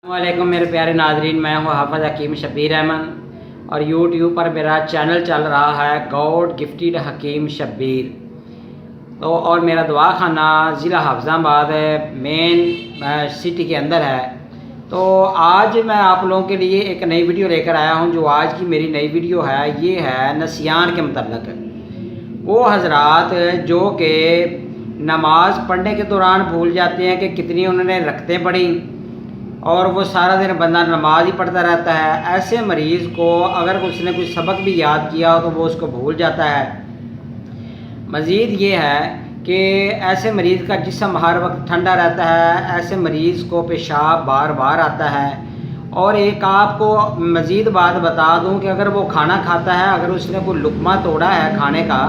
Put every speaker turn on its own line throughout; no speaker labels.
वालेकुम मेरे प्यारे नाजरीन, मैं हूँ हाफ़िज़ हकीम शब्बीर अहमद और यूट्यूब पर मेरा चैनल चल रहा है गॉड गिफ्टेड हकीम शब्बीर। तो और मेरा दवा खाना ज़िला हाफिज़ाबाद मेन सिटी के अंदर है। तो आज मैं आप लोगों के लिए एक नई वीडियो लेकर आया हूँ। जो आज की मेरी नई वीडियो है ये है नसियान के मतलब। वो हजरात जो कि नमाज़ पढ़ने के दौरान भूल जाते हैं कि कितनी उन्होंने रकतें पढ़ी और वो सारा दिन बंदा नमाज ही पढ़ता रहता है। ऐसे मरीज़ को अगर उसने कुछ सबक भी याद किया हो तो वो उसको भूल जाता है। मज़ीद ये है कि ऐसे मरीज़ का जिस्म हर वक्त ठंडा रहता है, ऐसे मरीज़ को पेशाब बार बार आता है। और एक आपको मज़ीद बात बता दूं कि अगर वो खाना खाता है, अगर उसने कोई लुक़मा तोड़ा है खाने का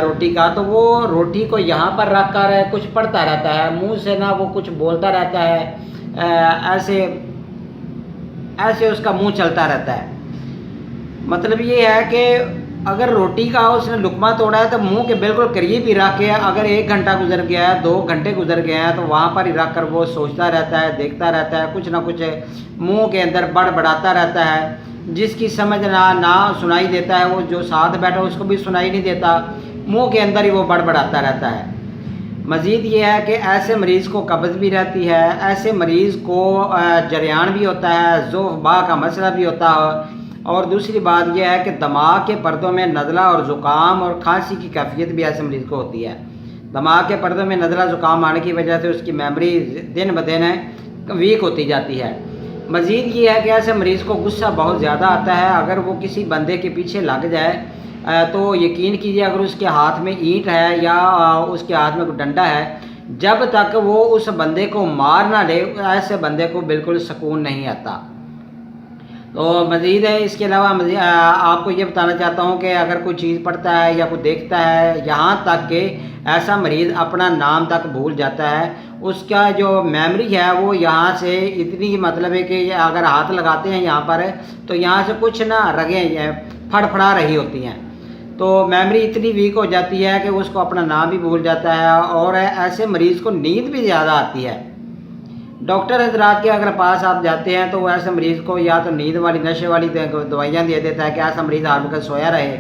रोटी का, तो वो रोटी को यहाँ पर रख कर कुछ पढ़ता रहता है, मुँह से ना वो कुछ बोलता रहता है, ऐसे उसका मुंह चलता रहता है। मतलब ये है कि अगर रोटी का उसने लुक़मा तोड़ा है तो मुंह के बिल्कुल करीब ही रख के, अगर 1 घंटा गुजर गया है, 2 घंटे गुजर गए हैं, तो वहाँ पर ही रख कर वो सोचता रहता है, देखता रहता है, कुछ ना कुछ मुंह के अंदर बड़बड़ाता रहता है। जिसकी समझ ना सुनाई देता है, वो जो साथ बैठा उसको भी सुनाई नहीं देता, मुँह के अंदर ही वो बड़बड़ाता रहता है। मज़ीद ये है कि ऐसे मरीज़ को कब्ज़ भी रहती है, ऐसे मरीज़ को जरियान भी होता है, ज़ुफ़ा का मसला भी होता है। और दूसरी बात यह है कि दिमाग के पर्दों में नज़ला और ज़ुकाम और खांसी की कैफियत भी ऐसे मरीज़ को होती है। दिमाग के पर्दों में नज़ला ज़ुकाम आने की वजह से उसकी मेमोरी दिन ब दिन वीक होती जाती है। मज़ीद ये है कि ऐसे मरीज़ को गुस्सा बहुत ज़्यादा आता है। अगर वो किसी बंदे के पीछे लग जाए तो यकीन कीजिए, अगर उसके हाथ में ईंट है या उसके हाथ में कोई डंडा है, जब तक वो उस बंदे को मार ना ले, ऐसे बंदे को बिल्कुल सुकून नहीं आता। तो मज़ीद है, इसके अलावा आपको ये बताना चाहता हूँ कि अगर कोई चीज़ पढ़ता है या कोई देखता है, यहाँ तक कि ऐसा मरीज़ अपना नाम तक भूल जाता है, उसका जो मेमोरी है वो यहाँ से इतनी, मतलब है कि अगर हाथ लगाते हैं यहाँ पर तो यहाँ से कुछ ना रगें फड़फड़ा रही होती हैं। तो मेमोरी इतनी वीक हो जाती है कि उसको अपना नाम भी भूल जाता है। और ऐसे मरीज़ को नींद भी ज़्यादा आती है। डॉक्टर हजरात के अगर पास आप जाते हैं तो वो ऐसे मरीज़ को या तो नींद वाली नशे वाली दवाइयाँ दे देता है कि ऐसा मरीज़ हर वक्त सोया रहे,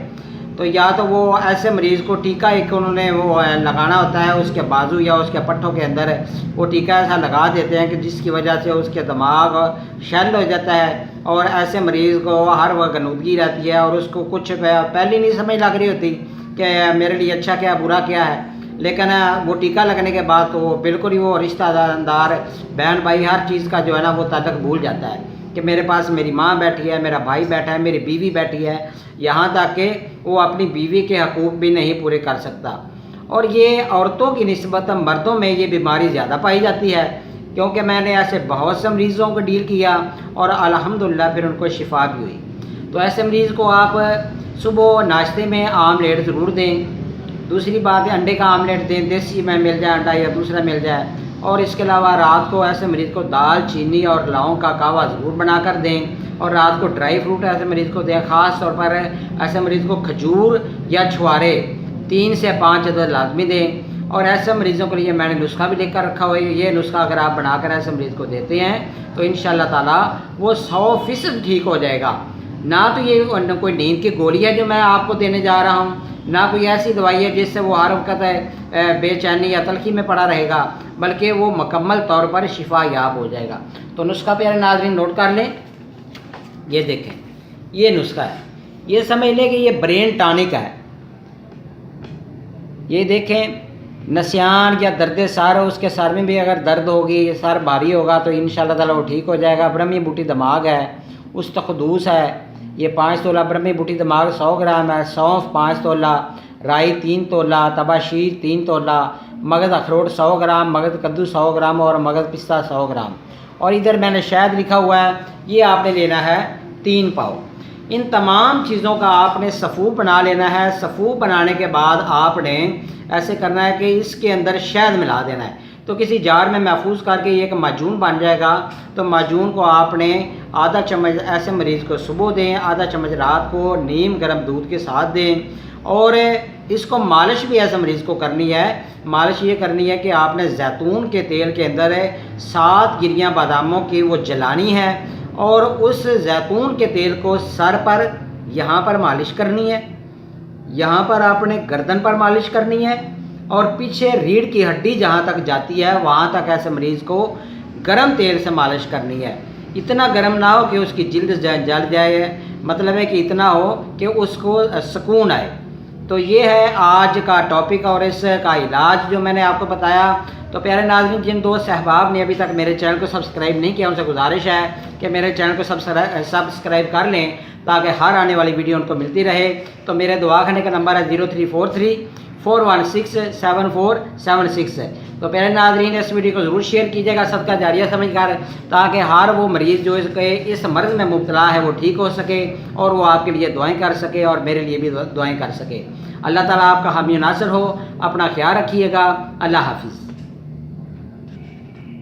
तो या तो वो ऐसे मरीज़ को टीका एक उन्होंने वो लगाना होता है उसके बाजू या उसके पट्ठों के अंदर, वो टीका ऐसा लगा देते हैं कि जिसकी वजह से उसके दिमाग शैल हो जाता है और ऐसे मरीज़ को हर वक्त गनूदगी रहती है और उसको कुछ पहले नहीं समझ लग रही होती कि मेरे लिए अच्छा क्या बुरा क्या है। लेकिन वो टीका लगने के बाद तो बिल्कुल ही वो रिश्तेदार बहन भाई हर चीज़ का जो है ना वो ताल्लुक भूल जाता है कि मेरे पास मेरी माँ बैठी है, मेरा भाई बैठा है, मेरी बीवी बैठी है। यहाँ तक कि वो अपनी बीवी के हकूक़ भी नहीं पूरे कर सकता। और ये औरतों की निस्बत मर्दों में ये बीमारी ज़्यादा पाई जाती है, क्योंकि मैंने ऐसे बहुत से मरीज़ों को डील किया और अल्हम्दुलिल्लाह फिर उनको शिफा भी हुई। तो ऐसे मरीज़ को आप सुबह नाश्ते में आमलेट ज़रूर दें। दूसरी बात है अंडे का आमलेट दें, देसी में मिल जाए अंडा या दूसरा मिल जाए। और इसके अलावा रात को ऐसे मरीज़ को दाल चीनी और लौंग का कहवा ज़रूर बना कर दें। और रात को ड्राई फ्रूट ऐसे मरीज़ को दें। ख़ास तौर पर ऐसे मरीज़ को खजूर या छुआरे 3 से 5 अदद लाजमी दें। और ऐसे मरीज़ों के लिए मैंने नुस्खा भी लेकर रखा हुआ है। ये नुस्खा अगर आप बनाकर ऐसे मरीज़ को देते हैं तो इंशाअल्लाह ताला वो 100% ठीक हो जाएगा। ना तो ये कोई नींद की गोली है जो मैं आपको देने जा रहा हूँ, ना कोई ऐसी दवाई है जिससे वो हर वक्त बेचैनी या तलखी में पड़ा रहेगा, बल्कि वो मुकम्मल तौर पर शिफा याब हो जाएगा। तो नुस्खा प्यारे नाज़रीन नोट कर लें। ये देखें, ये नुस्खा है, ये समझ लें कि ये ब्रेन टॉनिक है। ये देखें, नसियान या दर्द सर, उसके सर में भी अगर दर्द होगी, सर भारी होगा तो इंशाअल्लाह ताला वो ठीक हो जाएगा। ब्रह्मी बूटी दिमाग है, उस्तखदूस है, ये 5 तोला ब्रह्मी बूटी दिमाग 100 ग्राम है, सौंफ 5 तोला, राई 3 तोला, तबाशीर 3 तोला, मगज़ अखरोट 100 ग्राम, मगज़ कद्दू 100 ग्राम और मगज़ पिस्ता 100 ग्राम। और इधर मैंने शहद लिखा हुआ है, ये आपने लेना है 3 पाव। इन तमाम चीज़ों का आपने सफ़ूफ बना लेना है। सफ़ूफ बनाने के बाद आपने ऐसे करना है कि इसके अंदर शहद मिला देना है। तो किसी जार में महफूज करके ये एक माजून बन जाएगा। तो माजून को आपने आधा चम्मच ऐसे मरीज़ को सुबह दें, आधा चम्मच रात को नीम गर्म दूध के साथ दें। اور اس کو مالش بھی ایسے مریض کو کرنی ہے. مالش یہ کرنی ہے کہ آپ نے زیتون کے تیل کے اندر 7 گریاں باداموں کی وہ جلانی ہے اور اس زیتون کے تیل کو سر پر یہاں پر مالش کرنی ہے, یہاں پر آپ نے گردن پر مالش کرنی ہے اور پیچھے ریڑھ کی ہڈی جہاں تک جاتی ہے وہاں تک ایسے مریض کو گرم تیل سے مالش کرنی ہے. اتنا گرم نہ ہو کہ اس کی جلد جل جائے, مطلب ہے کہ اتنا ہو کہ اس کو سکون آئے. تو یہ ہے آج کا ٹاپک اور اس کا علاج جو میں نے آپ کو بتایا. تو پیارے ناظرین, جن دوست احباب نے ابھی تک میرے چینل کو سبسکرائب نہیں کیا ان سے گزارش ہے کہ میرے چینل کو سبسکرائب کر لیں تاکہ ہر آنے والی ویڈیو ان کو ملتی رہے. تو میرے دعا خانے کا نمبر ہے 0343416476. تو پیارے ناظرین, اس ویڈیو کو ضرور شیئر کیجیے گا صدقہ جاریہ سمجھ کر, تاکہ ہر وہ مریض جو اس مرض میں مبتلا ہے وہ ٹھیک ہو سکے اور وہ آپ کے لیے دعائیں کر سکے اور میرے لیے بھی دعائیں کر سکے. اللہ تعالیٰ آپ کا حامی و ناصر ہو. اپنا خیال رکھیے گا. اللہ حافظ.